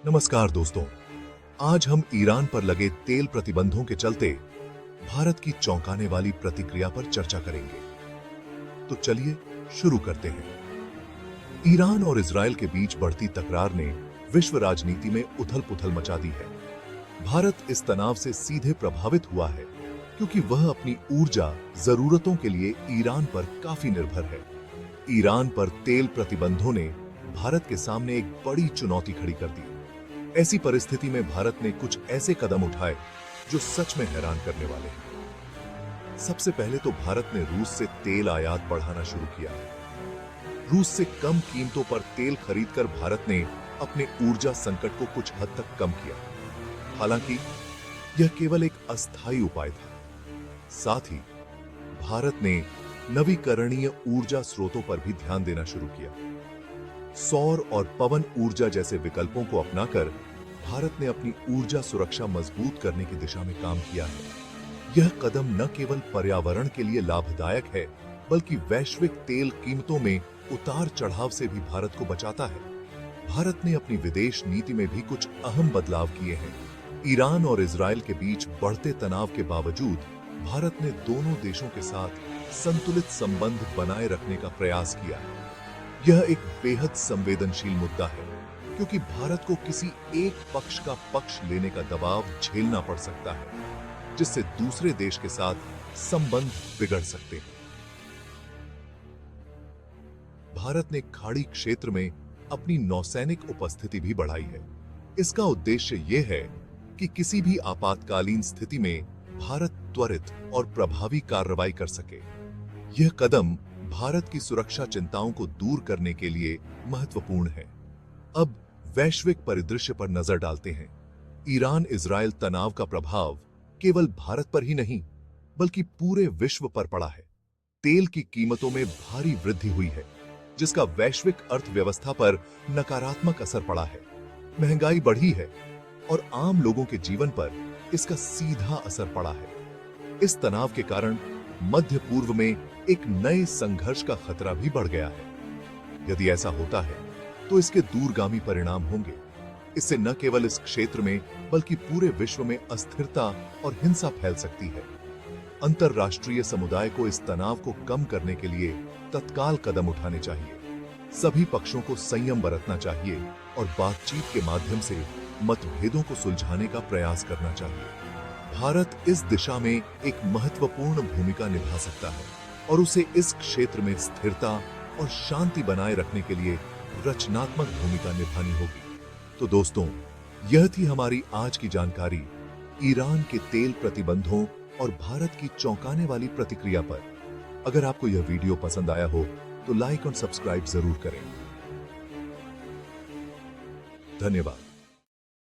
नमस्कार दोस्तों, आज हम ईरान पर लगे तेल प्रतिबंधों के चलते भारत की चौंकाने वाली प्रतिक्रिया पर चर्चा करेंगे। तो चलिए शुरू करते हैं। ईरान और इजरायल के बीच बढ़ती तकरार ने विश्व राजनीति में उथल-पुथल मचा दी है। भारत इस तनाव से सीधे प्रभावित हुआ है क्योंकि वह अपनी ऊर्जा जरूरतों के लिए ईरान पर काफी निर्भर है। ईरान पर तेल प्रतिबंधों ने भारत के सामने एक बड़ी चुनौती खड़ी कर दी। ऐसी परिस्थिति में भारत ने कुछ ऐसे कदम उठाए जो सच में हैरान करने वाले हैं। सबसे पहले तो भारत ने रूस से तेल आयात बढ़ाना शुरू किया। रूस से कम कीमतों पर तेल खरीदकर भारत ने अपने ऊर्जा संकट को कुछ हद तक कम किया। हालांकि यह केवल एक अस्थायी उपाय था। साथ ही भारत ने नवीकरणीय ऊर्जा स्रोतों पर भी ध्यान देना शुरू किया। सौर और पवन ऊर्जा जैसे विकल्पों को अपनाकर भारत ने अपनी ऊर्जा सुरक्षा मजबूत करने की दिशा में काम किया है। यह कदम न केवल पर्यावरण के लिए लाभदायक है, बल्कि वैश्विक तेल कीमतों में उतार चढ़ाव से भी भारत को बचाता है। भारत ने अपनी विदेश नीति में भी कुछ अहम बदलाव किए हैं। ईरान और इजरायल के बीच बढ़ते तनाव के बावजूद भारत ने दोनों देशों के साथ संतुलित संबंध बनाए रखने का प्रयास किया है। यह एक बेहद संवेदनशील मुद्दा है क्योंकि भारत को किसी एक पक्ष का पक्ष लेने का दबाव झेलना पड़ सकता है, जिससे दूसरे देश के साथ संबंध बिगड़ सकते हैं। भारत ने खाड़ी क्षेत्र में अपनी नौसैनिक उपस्थिति भी बढ़ाई है। इसका उद्देश्य यह है कि किसी भी आपातकालीन स्थिति में भारत त्वरित और प्रभावी कार्रवाई कर सके। यह कदम भारत की सुरक्षा चिंताओं को दूर करने के लिए महत्वपूर्ण है। अब वैश्विक परिदृश्य पर नजर डालते हैं। ईरान इजरायल तनाव का प्रभाव केवल भारत पर ही नहीं, बल्कि पूरे विश्व पर पड़ा है। तेल की कीमतों में भारी वृद्धि हुई है, जिसका वैश्विक अर्थव्यवस्था पर नकारात्मक असर पड़ा है। महंगाई बढ़ी है और आम लोगों के जीवन पर इसका सीधा असर पड़ा है। इस तनाव के कारण मध्य पूर्व में एक नए संघर्ष का खतरा भी बढ़ गया है। यदि ऐसा होता है तो इसके दूरगामी परिणाम होंगे। इससे न केवल इस क्षेत्र में बल्कि पूरे विश्व में अस्थिरता और हिंसा फैल सकती है। अंतरराष्ट्रीय समुदाय को इस तनाव को कम करने के लिए तत्काल कदम उठाने चाहिए। सभी पक्षों को संयम बरतना चाहिए और बातचीत के माध्यम से मतभेदों को सुलझाने का प्रयास करना चाहिए। भारत इस दिशा में एक महत्वपूर्ण भूमिका निभा सकता है और उसे इस क्षेत्र में स्थिरता और शांति बनाए रखने के लिए रचनात्मक भूमिका निभानी होगी। तो दोस्तों, यह थी हमारी आज की जानकारी ईरान के तेल प्रतिबंधों और भारत की चौंकाने वाली प्रतिक्रिया पर। अगर आपको यह वीडियो पसंद आया हो तो लाइक और सब्सक्राइब जरूर करें। धन्यवाद।